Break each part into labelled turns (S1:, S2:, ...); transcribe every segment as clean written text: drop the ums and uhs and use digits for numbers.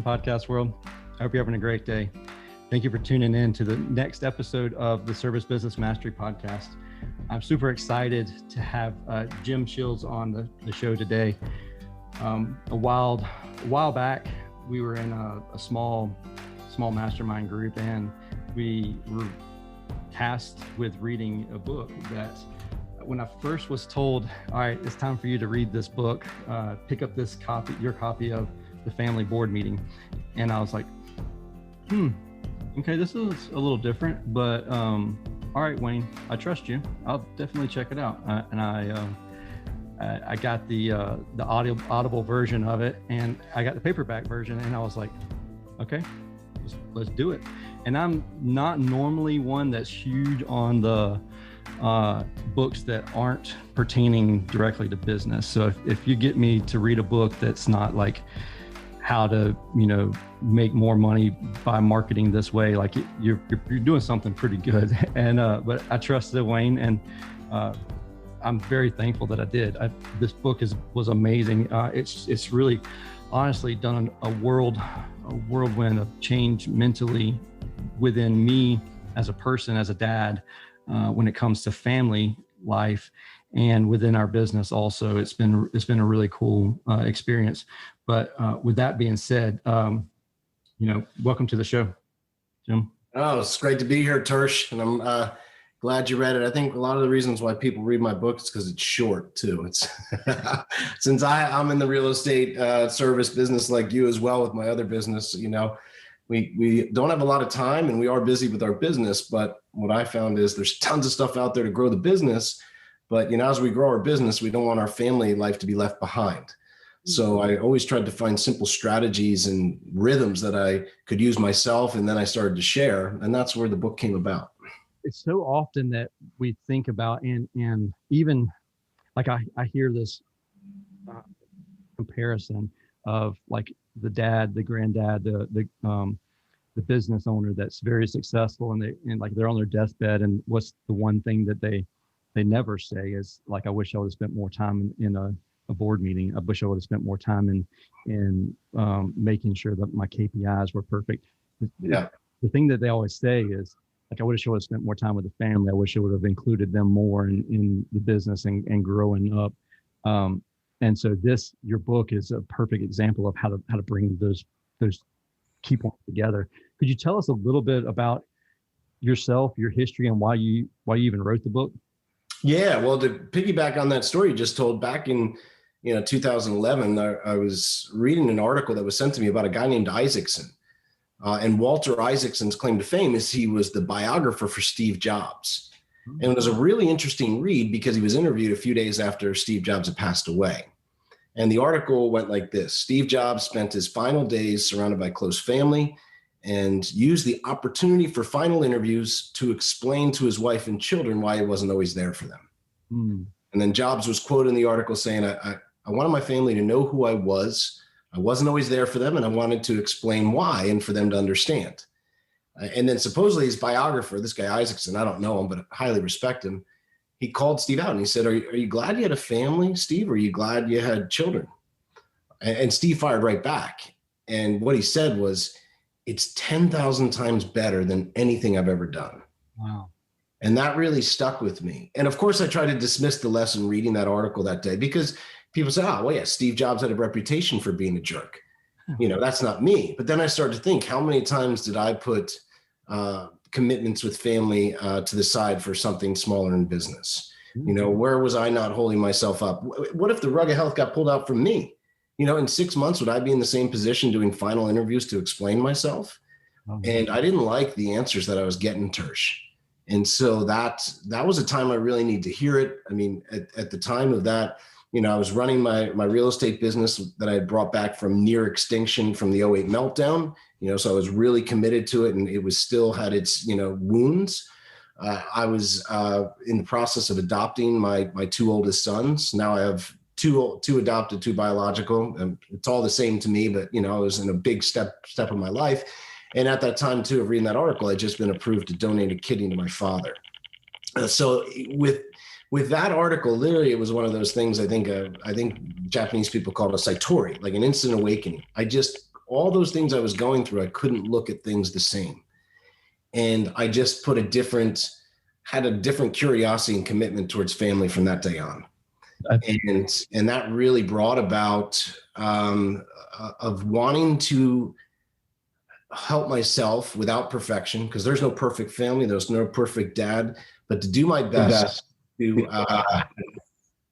S1: from podcast world. I hope you're having a great day. Thank you for tuning in to the next episode of the Service Business Mastery podcast. I'm super excited to have Jim Sheils on the show today. A while back, we were in a small mastermind group, and we were tasked with reading a book that when I first was told, all right, it's time for you to read this book, pick up this copy, your copy of the family board meeting. And I was like, okay, this is a little different, but all right, Wayne, I trust you. I'll definitely check it out. And I got the audible version of it, and I got the paperback version, and I was like, okay, let's do it. And I'm not normally one that's huge on the books that aren't pertaining directly to business. So if you get me to read a book that's not like how to, make more money by marketing this way, like you're doing something pretty good. And but I trusted Wayne, and I'm very thankful that I did. This book was amazing. It's really honestly done a whirlwind of change mentally within me as a person, as a dad, when it comes to family life, and within our business also. It's been a really cool experience. But with that being said, welcome to the show, Jim.
S2: Oh, it's great to be here, Tersh, and I'm glad you read it. I think a lot of the reasons why people read my book is because it's short too. It's since I'm in the real estate service business like you as well with my other business. We don't have a lot of time, and we are busy with our business. But what I found is there's tons of stuff out there to grow the business. But as we grow our business, we don't want our family life to be left behind. So I always tried to find simple strategies and rhythms that I could use myself, and then I started to share, and that's where the book came about.
S1: It's so often that we think about, and even like I hear this comparison of like the dad, the granddad, the business owner that's very successful, and like they're on their deathbed, and what's the one thing that they never say is like, I wish I would have spent more time in a board meeting. I wish I would have spent more time in making sure that my KPIs were perfect.
S2: Yeah.
S1: The thing that they always say is like, I wish I would have spent more time with the family. I wish I would have included them more in the business and growing up. And so your book is a perfect example of how to bring those key points together. Could you tell us a little bit about yourself, your history, and why you even wrote the book?
S2: Yeah, well, to piggyback on that story you just told, back in 2011, I was reading an article that was sent to me about a guy named Isaacson. And Walter Isaacson's claim to fame is he was the biographer for Steve Jobs. And it was a really interesting read because he was interviewed a few days after Steve Jobs had passed away. And the article went like this: Steve Jobs spent his final days surrounded by close family and used the opportunity for final interviews to explain to his wife and children why he wasn't always there for them. And then Jobs was quoted in the article saying, I wanted my family to know who I was. I wasn't always there for them, and I wanted to explain why and for them to understand. And then supposedly his biographer, this guy Isaacson, I don't know him, but I highly respect him, he called Steve out and he said, are you glad you had a family, Steve? Or are you glad you had children? And Steve fired right back. And what he said was, it's 10,000 times better than anything I've ever done.
S1: Wow.
S2: And that really stuck with me. And of course, I tried to dismiss the lesson reading that article that day because people say, oh, well, yeah, Steve Jobs had a reputation for being a jerk. That's not me. But then I started to think, how many times did I put commitments with family to the side for something smaller in business? Where was I not holding myself up? What if the rug of health got pulled out from me? In 6 months, would I be in the same position doing final interviews to explain myself? And I didn't like the answers that I was getting, Tersh. And so that was a time I really need to hear it. I mean, at the time of that, I was running my real estate business that I had brought back from near extinction from the '08 meltdown. So I was really committed to it, and it was still had its, wounds. I was in the process of adopting my two oldest sons. Now I have two adopted, two biological, and it's all the same to me, but I was in a big step of my life. And at that time too, of reading that article, I'd just been approved to donate a kidney to my father. So with that article, literally, it was one of those things. I think Japanese people call it a satori, like an instant awakening. all those things I was going through, I couldn't look at things the same. And I just had a different curiosity and commitment towards family from that day on. And that really brought about of wanting to help myself without perfection, because there's no perfect family, there's no perfect dad, but to do my best to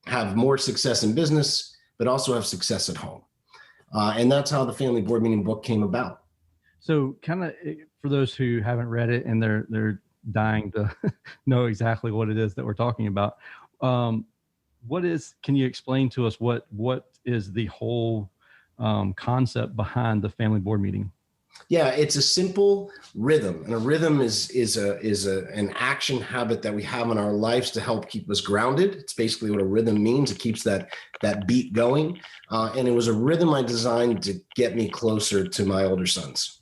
S2: have more success in business, but also have success at home. And that's how the Family Board Meeting book came about.
S1: So kind of for those who haven't read it and they're dying to know exactly what it is that we're talking about, can you explain to us what is the whole concept behind the Family Board Meeting?
S2: Yeah, it's a simple rhythm, and a rhythm is an action habit that we have in our lives to help keep us grounded. It's basically what a rhythm means. It keeps that beat going, and it was a rhythm I designed to get me closer to my older sons.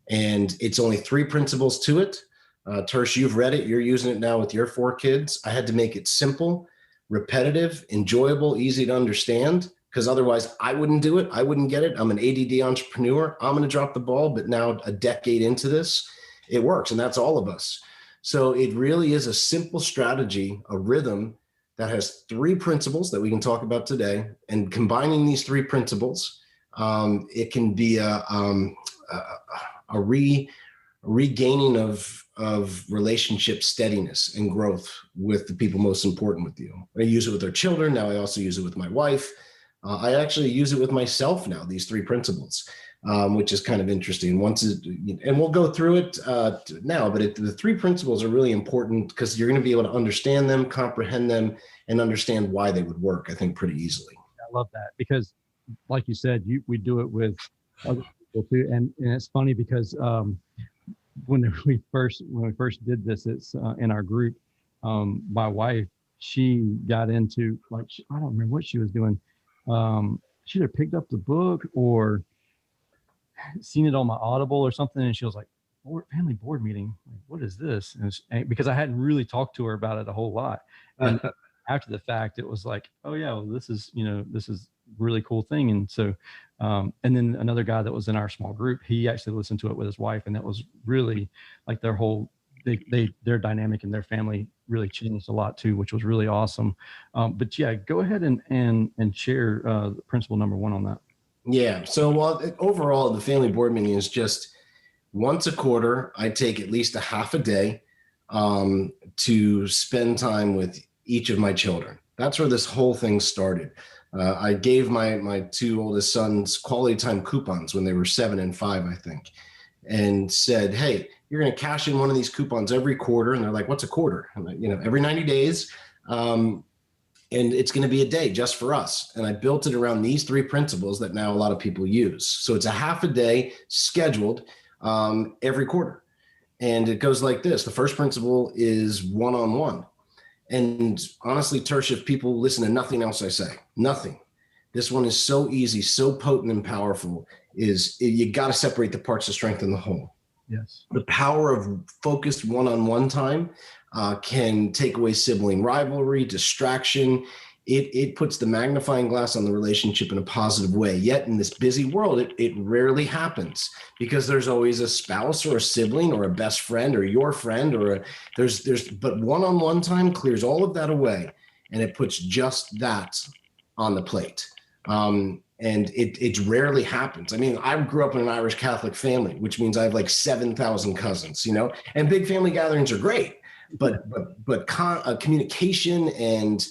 S2: And it's only 3 principles to it. Tersh, you've read it. You're using it now with your 4 kids. I had to make it simple, repetitive, enjoyable, easy to understand, because otherwise I wouldn't do it. I wouldn't get it. I'm an ADD entrepreneur. I'm going to drop the ball, but now a decade into this, it works. And that's all of us. So it really is a simple strategy, a rhythm that has 3 principles that we can talk about today. And combining these 3 principles, it can be a regaining of relationship steadiness and growth with the people most important with you. I use it with our children. Now I also use it with my wife. I actually use it with myself now, these 3 principles, which is kind of interesting. And we'll go through it now, but the 3 principles are really important because you're going to be able to understand them, comprehend them, and understand why they would work, I think, pretty easily.
S1: I love that because, like you said, we do it with other people too. And it's funny because when we first did this, it's in our group, my wife, she got into, like, I don't remember what she was doing. She either picked up the book or seen it on my Audible or something, and she was like, Family Board Meeting, like, what is this? And because I hadn't really talked to her about it a whole lot, and after the fact it was like, oh yeah, well, this is really cool thing. And so and then another guy that was in our small group, he actually listened to it with his wife, and that was really like their dynamic in their family really changed a lot too, which was really awesome. But yeah, go ahead and share principle number 1 on that.
S2: Yeah. So overall, the Family Board Meeting is just once a quarter. I take at least a half a day to spend time with each of my children. That's where this whole thing started. I gave my 2 oldest sons quality time coupons when they were 7 and 5, I think, and said, hey, you're going to cash in one of these coupons every quarter. And they're like, what's a quarter? I'm like, every 90 days. And it's going to be a day just for us. And I built it around these 3 principles that now a lot of people use. So it's a half a day scheduled every quarter. And it goes like this. The first principle is one-on-one. And honestly, Tersh, if people listen to nothing else I say, nothing, this one is so easy, so potent and powerful, you got to separate the parts to strengthen the whole.
S1: Yes.
S2: The power of focused one-on-one time can take away sibling rivalry, distraction. It puts the magnifying glass on the relationship in a positive way. Yet in this busy world, it rarely happens because there's always a spouse or a sibling or a best friend or your friend but one-on-one time clears all of that away, and it puts just that on the plate. And it rarely happens. I mean, I grew up in an Irish Catholic family, which means I have like 7,000 cousins, and big family gatherings are great, but communication and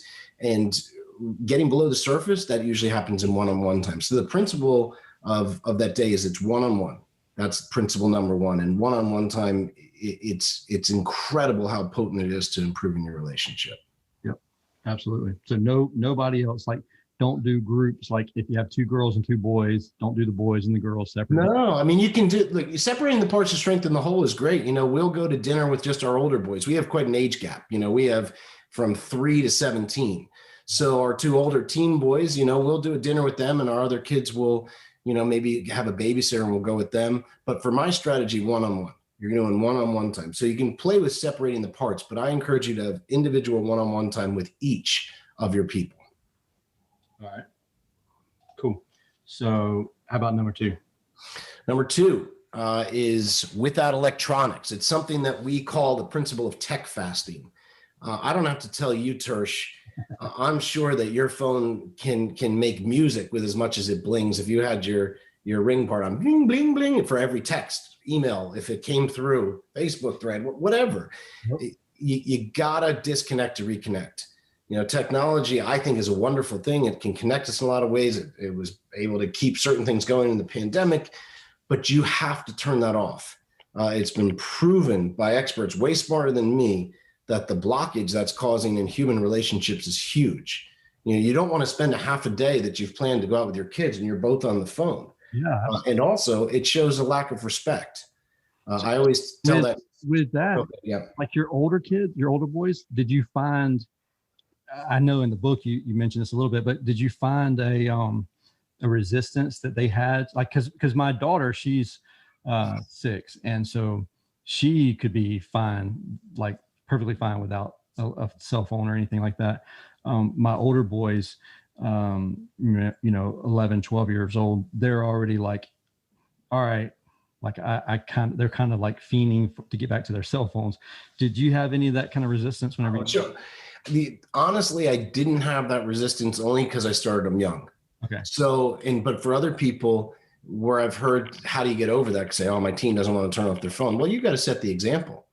S2: getting below the surface, that usually happens in one-on-one time. So the principle of that day is it's one-on-one. That's principle number 1. And one-on-one time, it's incredible how potent it is to improving your relationship.
S1: Yep, absolutely. So nobody else, like, don't do groups. Like if you have 2 girls and 2 boys, don't do the boys and the girls separately.
S2: No, I mean, you can do, like, separating the parts to strengthen the whole is great. We'll go to dinner with just our older boys. We have quite an age gap. We have from 3 to 17. So our 2 older teen boys, we'll do a dinner with them, and our other kids will, maybe have a babysitter and we'll go with them. But for my strategy, one-on-one, you're doing one-on-one time. So you can play with separating the parts, but I encourage you to have individual one-on-one time with each of your people.
S1: All right, cool. So how about number 2?
S2: Number two is without electronics. It's something that we call the principle of tech fasting. I don't have to tell you, Tersh, I'm sure that your phone can make music with as much as it blings. If you had your ring part on bling, bling, bling for every text, email, if it came through, Facebook thread, whatever, you gotta disconnect to reconnect. You know, technology, I think, is a wonderful thing. It can connect us in a lot of ways. It was able to keep certain things going in the pandemic, but you have to turn that off. It's been proven by experts way smarter than me that the blockage that's causing in human relationships is huge. You know, you don't want to spend a half a day that you've planned to go out with your kids and you're both on the phone.
S1: Yeah.
S2: And also it shows a lack of respect. I always tell that.
S1: With that,
S2: yeah.
S1: Like your older kids, your older boys, did you find, I know in the book you mentioned this a little bit, but did you find a resistance that they had? Like, cause my daughter, she's 6. And so she could be fine, like perfectly fine without a cell phone or anything like that. My older boys, 11, 12 years old, they're already like, all right, like they're kind of like fiending to get back to their cell phones. Did you have any of that kind of resistance whenever you?
S2: Sure. Honestly, I didn't have that resistance only because I started them young.
S1: Okay.
S2: So, but for other people where I've heard, how do you get over that? Say, oh, my teen doesn't want to turn off their phone. Well, you got to set the example.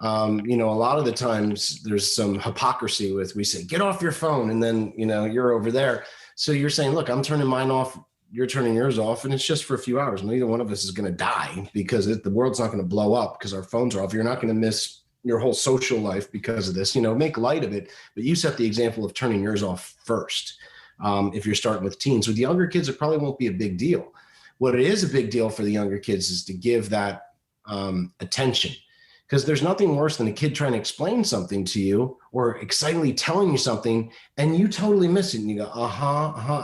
S2: A lot of the times there's some hypocrisy with, we say, get off your phone. And then, you're over there. So you're saying, look, I'm turning mine off. You're turning yours off, and it's just for a few hours. Neither one of us is going to die because the world's not going to blow up because our phones are off. You're not going to miss your whole social life because of this. Make light of it, but you set the example of turning yours off first. If you're starting with teens, with the younger kids, it probably won't be a big deal. What it is a big deal for the younger kids is to give that attention, because there's nothing worse than a kid trying to explain something to you or excitedly telling you something and you totally miss it. And you go,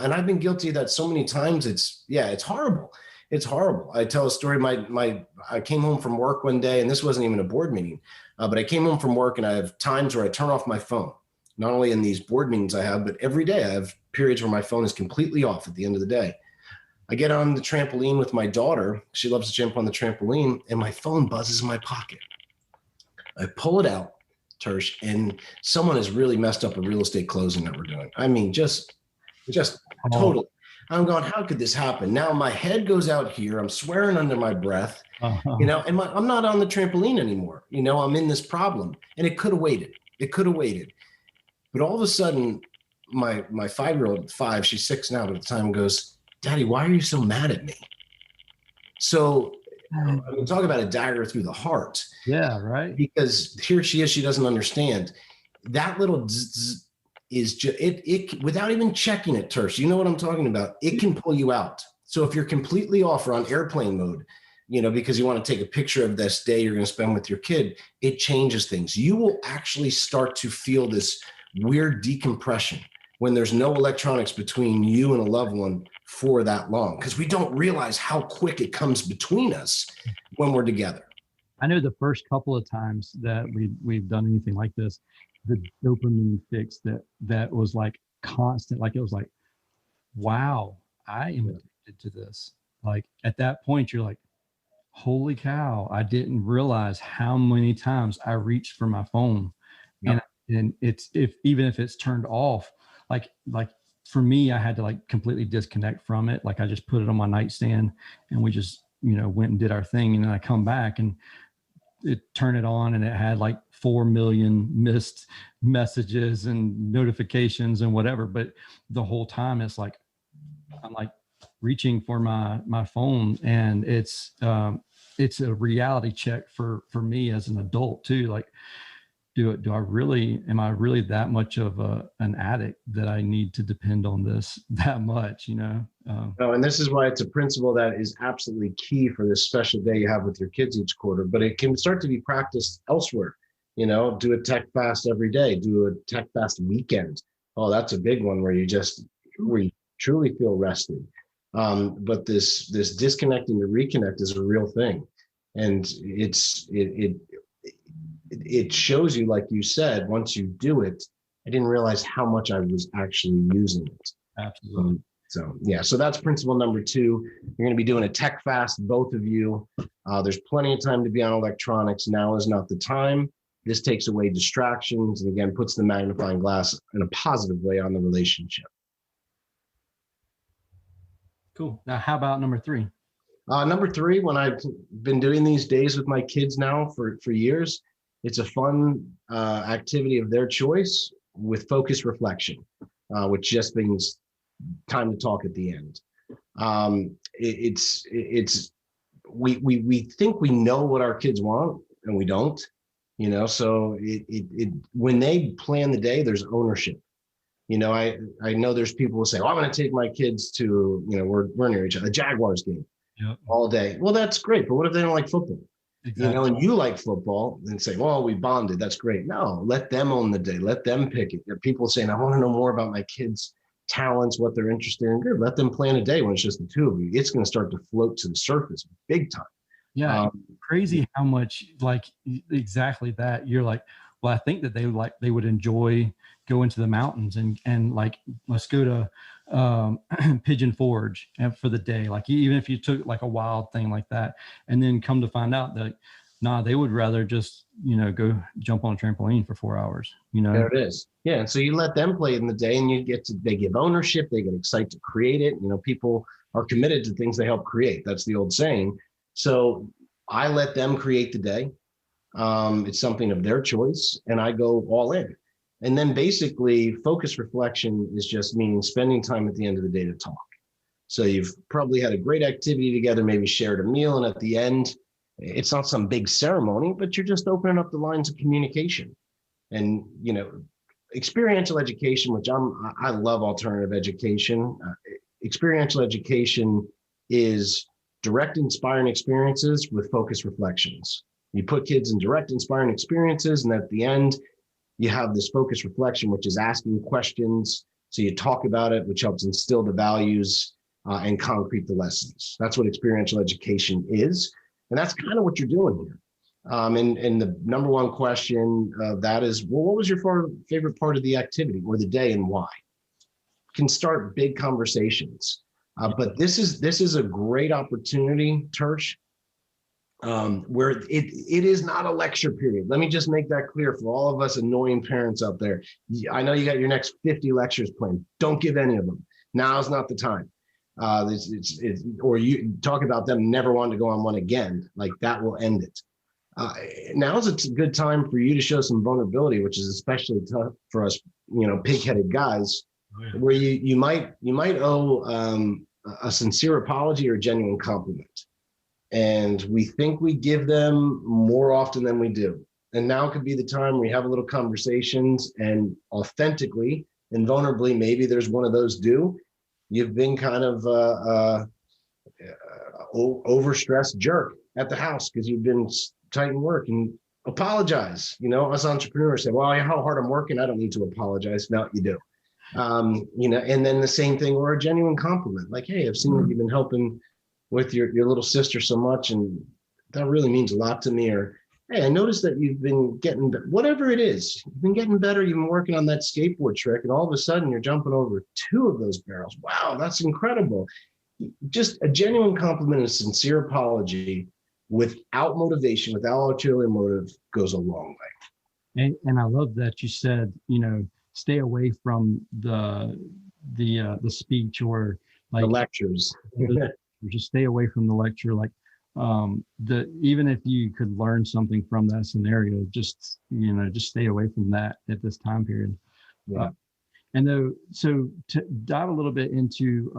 S2: And I've been guilty of that so many times. It's horrible. It's horrible. I tell a story. I came home from work one day, and this wasn't even a board meeting, but I came home from work and I have times where I turn off my phone, not only in these board meetings I have, but every day I have periods where my phone is completely off at the end of the day. I get on the trampoline with my daughter. She loves to jump on the trampoline, and my phone buzzes in my pocket. I pull it out, Tersh, and someone has really messed up a real estate closing that we're doing. I mean, just totally. I'm going, how could this happen? Now my head goes out here. I'm swearing under my breath, and I'm not on the trampoline anymore. I'm in this problem, and it could have waited. But all of a sudden, my 5-year-old, she's 6 now, but at the time, goes, Daddy, why are you so mad at me? So talk about a dagger through the heart.
S1: Yeah, right.
S2: Because here she is, she doesn't understand. That little zzz is just it without even checking it, Tersh. You know what I'm talking about? It can pull you out. So if you're completely off or on airplane mode, because you want to take a picture of this day you're going to spend with your kid, it changes things. You will actually start to feel this weird decompression when there's no electronics between you and a loved one for that long, because we don't realize how quick it comes between us when we're together.
S1: I know the first couple of times that we've done anything like this, the dopamine fix that was like constant, like it was like, wow, I am addicted to this. Like at that point, you're like, holy cow, I didn't realize how many times I reached for my phone. Yep. And it's even if it's turned off, like for me, I had to like completely disconnect from it. Like I just put it on my nightstand and we just, went and did our thing. And then I come back and turn it on, and it had like 4 million missed messages and notifications and whatever. But the whole time it's like, I'm like reaching for my phone, and it's a reality check for me as an adult too. Like, am I really that much of an addict that I need to depend on this that much,
S2: and this is why it's a principle that is absolutely key for this special day you have with your kids each quarter, but it can start to be practiced elsewhere. Do a tech fast every day, do a tech fast weekend. Oh, that's a big one where you truly feel rested. But this disconnecting to reconnect is a real thing. And it shows you, like you said, once you do it, I didn't realize how much I was actually using it.
S1: Absolutely.
S2: So yeah, so that's principle number 2. You're going to be doing a tech fast, both of you. There's plenty of time to be on electronics. Now is not the time. This takes away distractions and again, puts the magnifying glass in a positive way on the relationship.
S1: Cool. Now, how about number 3?
S2: Number 3, when I've been doing these days with my kids now for years, it's a fun activity of their choice with focused reflection, which just means time to talk at the end. We think we know what our kids want and we don't, so when they plan the day, there's ownership. I know there's people who say, I'm going to take my kids to, we're near each other, a Jaguars game all day. Well, that's great. But what if they don't like football? Exactly. And you like football and say, well, we bonded. That's great. No, let them own the day. Let them pick it. There are people saying, I want to know more about my kids' talents, what they're interested in. Good. Let them plan a day when it's just the two of you. It's going to start to float to the surface big time.
S1: Yeah. Crazy how much exactly that you're like, well, I think that they would enjoy going to the mountains and like, let's go to Pigeon Forge for the day. Like even if you took like a wild thing like that, and then come to find out that, they would rather just, go jump on a trampoline for 4 hours,
S2: There it is. Yeah. And so you let them play in the day and they give ownership. They get excited to create it. People are committed to things they help create. That's the old saying. So I let them create the day. It's something of their choice and I go all in. And then basically focused reflection is just meaning spending time at the end of the day to talk. So you've probably had a great activity together, maybe shared a meal. And at the end, it's not some big ceremony, but you're just opening up the lines of communication. And, experiential education, which I love alternative education. Experiential education is direct inspiring experiences with focused reflections. You put kids in direct inspiring experiences, and at the end, you have this focused reflection, which is asking questions. So you talk about it, which helps instill the values and concrete the lessons. That's what experiential education is. And that's kind of what you're doing here. And the number one question of that is, well, what was your favorite part of the activity or the day and why? Can start big conversations. But this is a great opportunity, Tersh, where it is not a lecture period. Let me just make that clear for all of us annoying parents out there. I know you got your next 50 lectures planned. Don't give any of them. Now's not the time. Or you talk about them never wanting to go on one again. Like that will end it. Now's a good time for you to show some vulnerability, which is especially tough for us, pig-headed guys, where you might owe a sincere apology or a genuine compliment. And we think we give them more often than we do. And now could be the time we have a little conversations and authentically and vulnerably, maybe there's one of those due. You've been kind of overstressed jerk at the house because you've been tight in work, and apologize. Us entrepreneurs say, well, how hard I'm working, I don't need to apologize. No, you do. And then the same thing, or a genuine compliment, like, hey, I've seen that you've been helping with your little sister so much, and that really means a lot to me. Or, hey, I noticed that you've been getting, whatever it is, you've been getting better. You've been working on that skateboard trick, and all of a sudden you're jumping over 2 of those barrels. Wow, that's incredible. Just a genuine compliment and a sincere apology without motivation, without ulterior motive, goes a long way.
S1: And I love that you said, stay away from the speech or like
S2: the lectures.
S1: Just stay away from the lecture. Like even if you could learn something from that scenario, just stay away from that at this time period.
S2: Yeah.
S1: So to dive a little bit into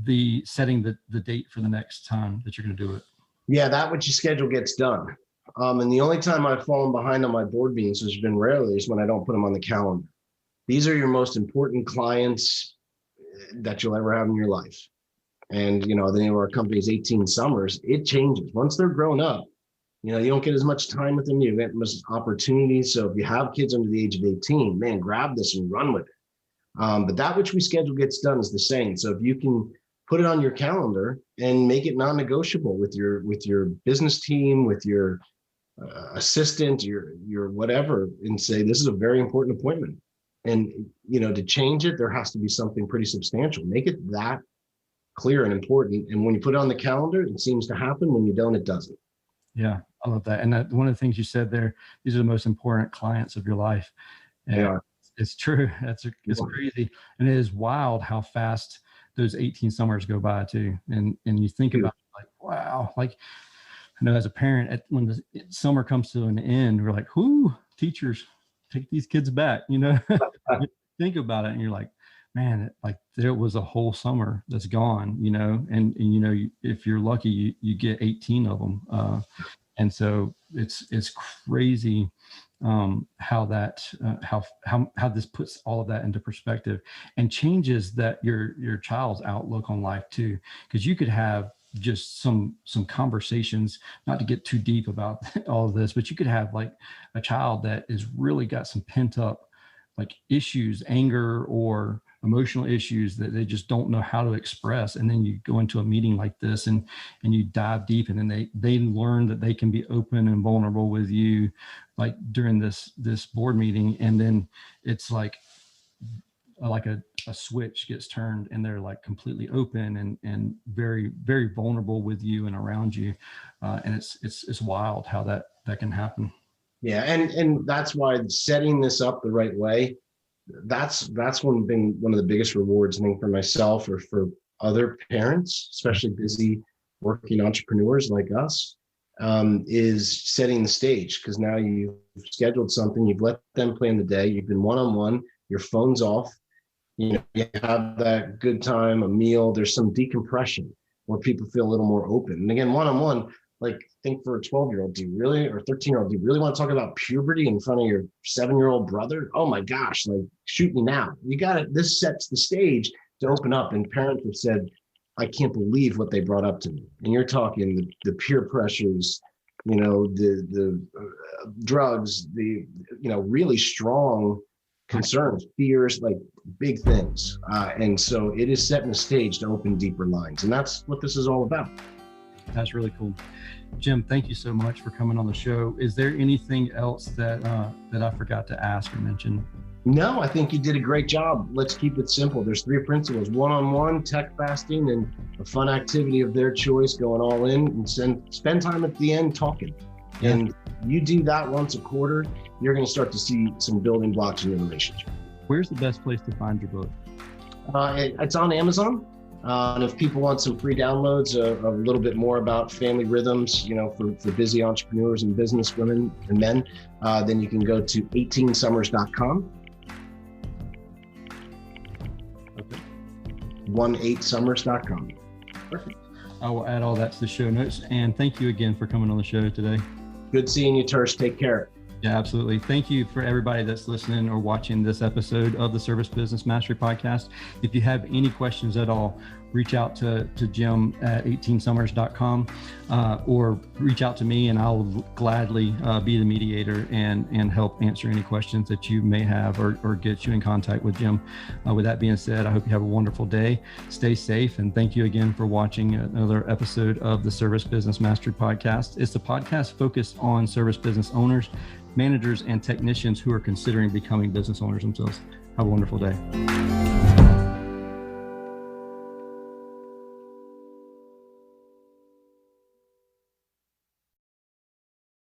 S1: the setting the date for the next time that you're going to do it.
S2: Yeah, that which you schedule gets done. And the only time I've fallen behind on my board meetings, which has been rarely, is when I don't put them on the calendar. These are your most important clients that you'll ever have in your life. And, the name of our company is 18 Summers. It changes. Once they're grown up, you don't get as much time with them. You get much opportunities. So if you have kids under the age of 18, man, grab this and run with it. But that which we schedule gets done is the same. So if you can put it on your calendar and make it non-negotiable with your business team, with your assistant, your whatever, and say, this is a very important appointment. And, to change it, there has to be something pretty substantial. Make it that clear and important. And when you put it on the calendar, it seems to happen. When you don't, it doesn't.
S1: Yeah, I love that. And one of the things you said there, these are the most important clients of your life. And
S2: they are.
S1: It's true. It's crazy. And it is wild how fast those 18 summers go by too. And you think about it, like, wow, like, I know as a parent, when the summer comes to an end, we're like, whoo, teachers, take these kids back, think about it. And you're like, man, like there was a whole summer that's gone, and if you're lucky, you get 18 of them. And so it's crazy how this puts all of that into perspective and changes that your child's outlook on life too, because you could have just some conversations, not to get too deep about all of this, but you could have like a child that is really got some pent up like issues, anger or emotional issues that they just don't know how to express. And then you go into a meeting like this and you dive deep, and then they learn that they can be open and vulnerable with you, like during this board meeting. And then it's like a switch gets turned and they're like completely open and very, very vulnerable with you and around you. And it's wild how that can happen.
S2: Yeah. And that's why setting this up the right way, that's one of the biggest rewards, I think, for myself or for other parents, especially busy working entrepreneurs like us, is setting the stage. Because now you've scheduled something, you've let them plan the day, you've been one-on-one, your phone's off, you have that good time, a meal, there's some decompression where people feel a little more open. And again, one-on-one, like, think for a 12-year-old, or 13-year-old, do you really want to talk about puberty in front of your 7-year-old brother? Oh my gosh, like, shoot me now. You got it. This sets the stage to open up. And parents have said, I can't believe what they brought up to me. And you're talking the peer pressures, the drugs, the, really strong concerns, fears, like big things. And so it is setting the stage to open deeper lines. And that's what this is all about.
S1: That's really cool. Jim, thank you so much for coming on the show. Is there anything else that I forgot to ask or mention?
S2: No, I think you did a great job. Let's keep it simple. There's 3 principles: one-on-one, tech fasting, and a fun activity of their choice, going all in, and spend time at the end talking. Yeah. And you do that once a quarter, you're going to start to see some building blocks in your relationship.
S1: Where's the best place to find your book?
S2: It's on Amazon. And if people want some free downloads, a little bit more about family rhythms, for busy entrepreneurs and business women and men, then you can go to 18summers.com.
S1: Okay.
S2: 18summers.com.
S1: Perfect. I will add all that to the show notes. And thank you again for coming on the show today.
S2: Good seeing you, Tersh. Take care.
S1: Yeah, absolutely. Thank you for everybody that's listening or watching this episode of the Service Business Mastery Podcast. If you have any questions at all, reach out to Jim at 18summers.com or reach out to me, and I'll gladly be the mediator and help answer any questions that you may have or get you in contact with Jim. With that being said, I hope you have a wonderful day. Stay safe, and thank you again for watching another episode of the Service Business Mastery Podcast. It's a podcast focused on service business owners, managers, and technicians who are considering becoming business owners themselves. Have a wonderful day.